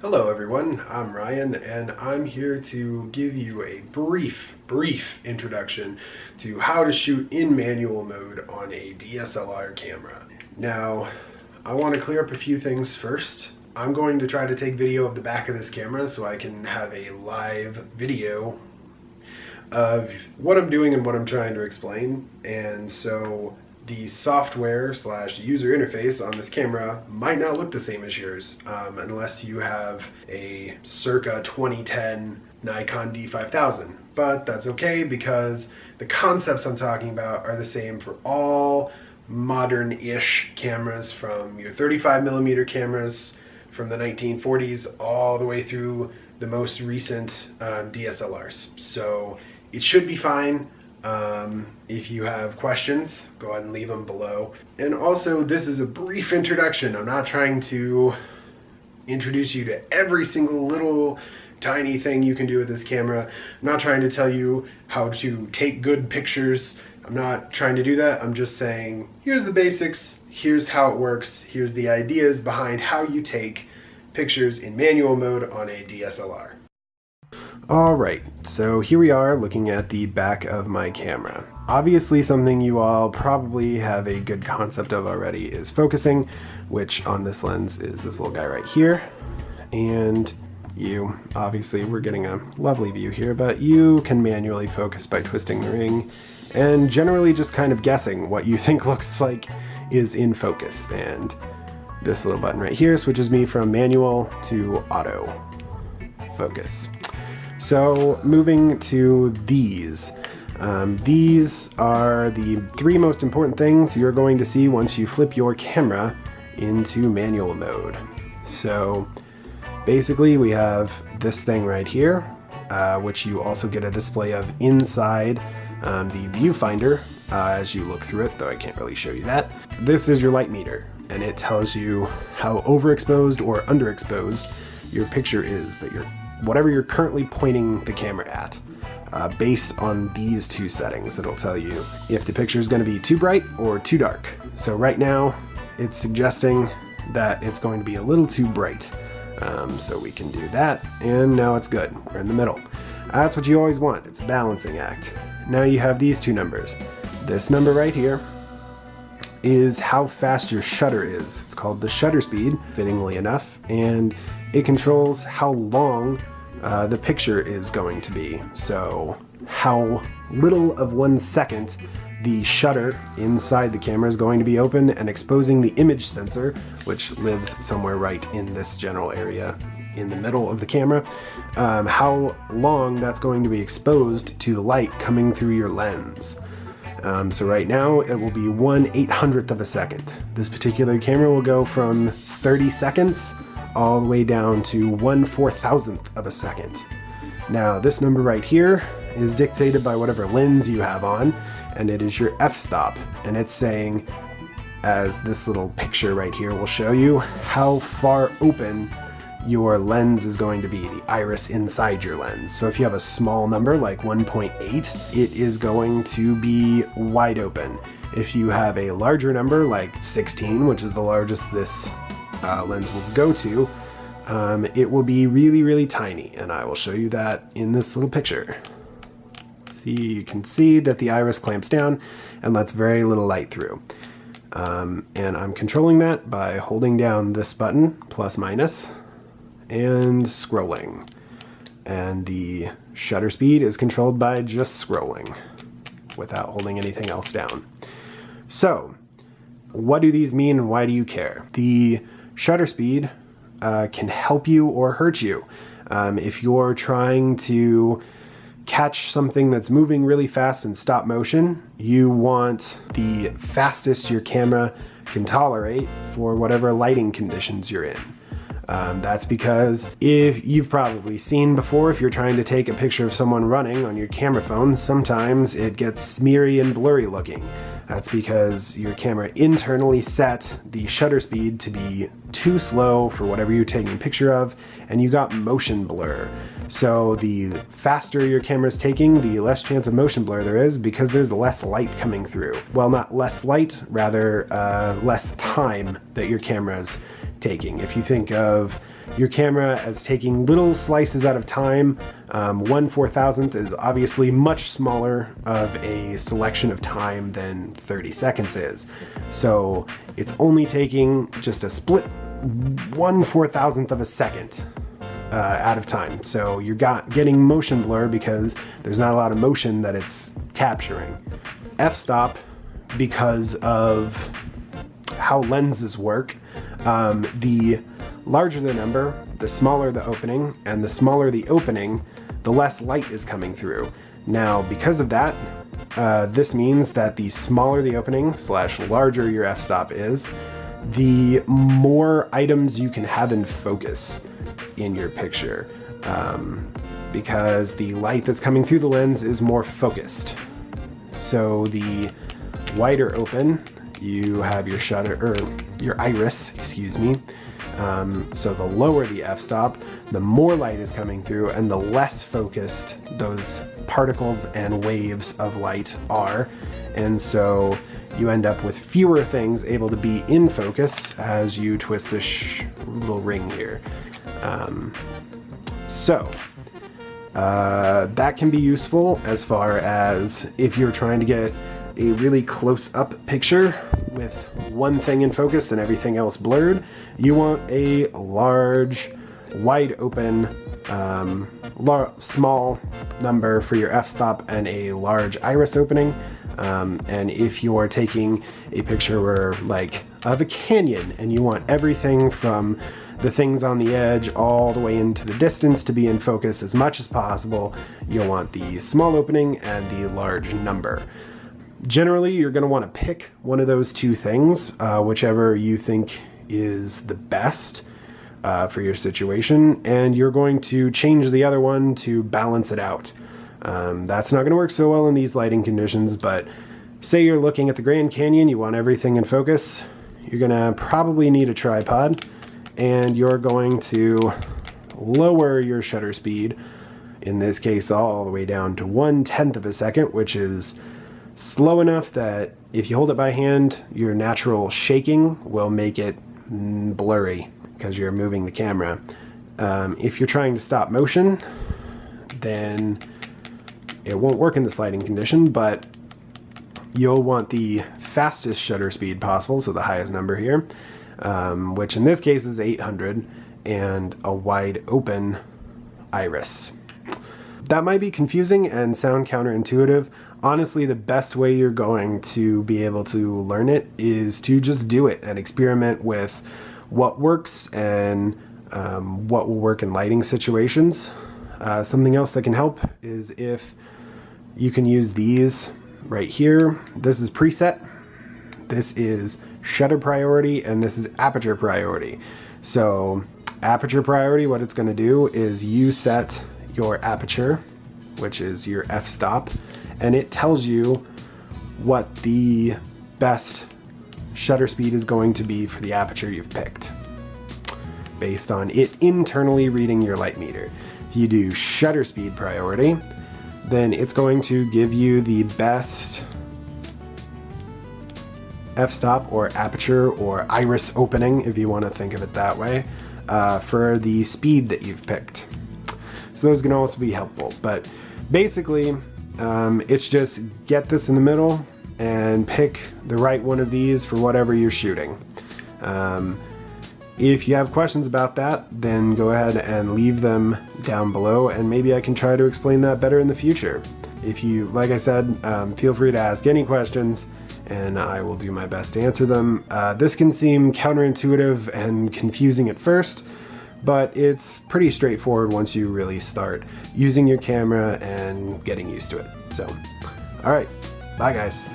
Hello everyone, I'm Ryan and I'm here to give you a brief introduction to how to shoot in manual mode on a DSLR camera. Now, I want to clear up a few things first. I'm going to try to take video of the back of this camera so I can have a live video of what I'm doing and what I'm trying to explain. And so the software slash user interface on this camera might not look the same as yours unless you have a circa 2010 Nikon D5000. But that's okay because the concepts I'm talking about are the same for all modern-ish cameras, from your 35mm cameras from the 1940s all the way through the most recent DSLRs. So it should be fine. If you have questions, go ahead and leave them below. And also, this is a brief introduction. I'm not trying to introduce you to every single little tiny thing you can do with this camera. I'm not trying to tell you how to take good pictures. I'm not trying to do that. I'm just saying, here's the basics, here's how it works, here's the ideas behind how you take pictures in manual mode on a DSLR. Alright, so here we are looking at the back of my camera. Obviously something you all probably have a good concept of already is focusing, which on this lens is this little guy right here. And you, obviously we're getting a lovely view here, but you can manually focus by twisting the ring and generally just kind of guessing what you think looks like is in focus. And this little button right here switches me from manual to auto focus. So moving to these. These are the three most important things you're going to see once you flip your camera into manual mode. So basically we have this thing right here, which you also get a display of inside the viewfinder as you look through it, though I can't really show you that. This is your light meter, and it tells you how overexposed or underexposed your picture is, that whatever you're currently pointing the camera at. Based on these two settings, it'll tell you if the picture is going to be too bright or too dark. So right now it's suggesting that it's going to be a little too bright. So we can do that, and now it's good. We're in the middle. That's what you always want. It's a balancing act. Now you have these two numbers. This number right here is how fast your shutter is. It's called the shutter speed, fittingly enough, and it controls how long the picture is going to be. So how little of 1 second the shutter inside the camera is going to be open and exposing the image sensor, which lives somewhere right in this general area in the middle of the camera, how long that's going to be exposed to the light coming through your lens. So right now it will be 1/800th of a second. This particular camera will go from 30 seconds all the way down to 1/4000th of a second. Now this number right here is dictated by whatever lens you have on, and it is your f-stop, and it's saying, as this little picture right here will show you, how far open your lens is going to be, the iris inside your lens. So if you have a small number like 1.8, it is going to be wide open. If you have a larger number like 16, which is the largest this lens will go to, it will be really tiny, and I will show you that in this little picture. See, you can see that the iris clamps down and lets very little light through. And I'm controlling that by holding down this button, plus minus, and scrolling. And the shutter speed is controlled by just scrolling without holding anything else down. So what do these mean and why do you care? The shutter speed can help you or hurt you. If you're trying to catch something that's moving really fast in stop motion, you want the fastest your camera can tolerate for whatever lighting conditions you're in. That's because if you've probably seen before, if you're trying to take a picture of someone running on your camera phone, sometimes it gets smeary and blurry looking. That's because your camera internally set the shutter speed to be too slow for whatever you're taking a picture of, and you got motion blur. So the faster your camera is taking, the less chance of motion blur there is, because there's less light coming through. Well, not less light, rather less time that your camera's taking. If you think of your camera as taking little slices at a time, 1/4000th is obviously much smaller of a selection of time than 30 seconds is. So it's only taking just a split 1/4000th of a second out of time. So you're getting motion blur because there's not a lot of motion that it's capturing. F-stop, because of how lenses work, the larger the number, the smaller the opening, and the smaller the opening, the less light is coming through. Now, because of that, this means that the smaller the opening / larger your f-stop is, the more items you can have in focus in your picture, because the light that's coming through the lens is more focused. So the wider open, you have your shutter, or your iris, excuse me. So the lower the f-stop, the more light is coming through and the less focused those particles and waves of light are. And so you end up with fewer things able to be in focus as you twist this little ring here. That can be useful as far as if you're trying to get a really close-up picture with one thing in focus and everything else blurred. You want a large, wide open, small number for your f-stop and a large iris opening. And if you're taking a picture of a canyon and you want everything from the things on the edge all the way into the distance to be in focus as much as possible, you'll want the small opening and the large number. Generally, you're going to want to pick one of those two things, whichever you think is the best for your situation, and you're going to change the other one to balance it out. That's not going to work so well in these lighting conditions, but say you're looking at the Grand Canyon, you want everything in focus, you're going to probably need a tripod, and you're going to lower your shutter speed, in this case all the way down to 1/10 of a second, which is slow enough that if you hold it by hand, your natural shaking will make it blurry because you're moving the camera. If you're trying to stop motion, then it won't work in this lighting condition, but you'll want the fastest shutter speed possible, so the highest number here, which in this case is 800, and a wide open iris. That might be confusing and sound counterintuitive. Honestly, the best way you're going to be able to learn it is to just do it and experiment with what works and what will work in lighting situations. Something else that can help is if you can use these right here. This is preset, this is shutter priority, and this is aperture priority. So aperture priority, what it's going to do is you set your aperture, which is your f-stop, and it tells you what the best shutter speed is going to be for the aperture you've picked based on it internally reading your light meter. If you do shutter speed priority, then it's going to give you the best f-stop or aperture or iris opening, if you want to think of it that way, for the speed that you've picked. So those can also be helpful, but basically it's just get this in the middle and pick the right one of these for whatever you're shooting. If you have questions about that, then go ahead and leave them down below, and maybe I can try to explain that better in the future. If you, like I said, feel free to ask any questions and I will do my best to answer them. This can seem counterintuitive and confusing at first, but it's pretty straightforward once you really start using your camera and getting used to it. So, all right, bye guys.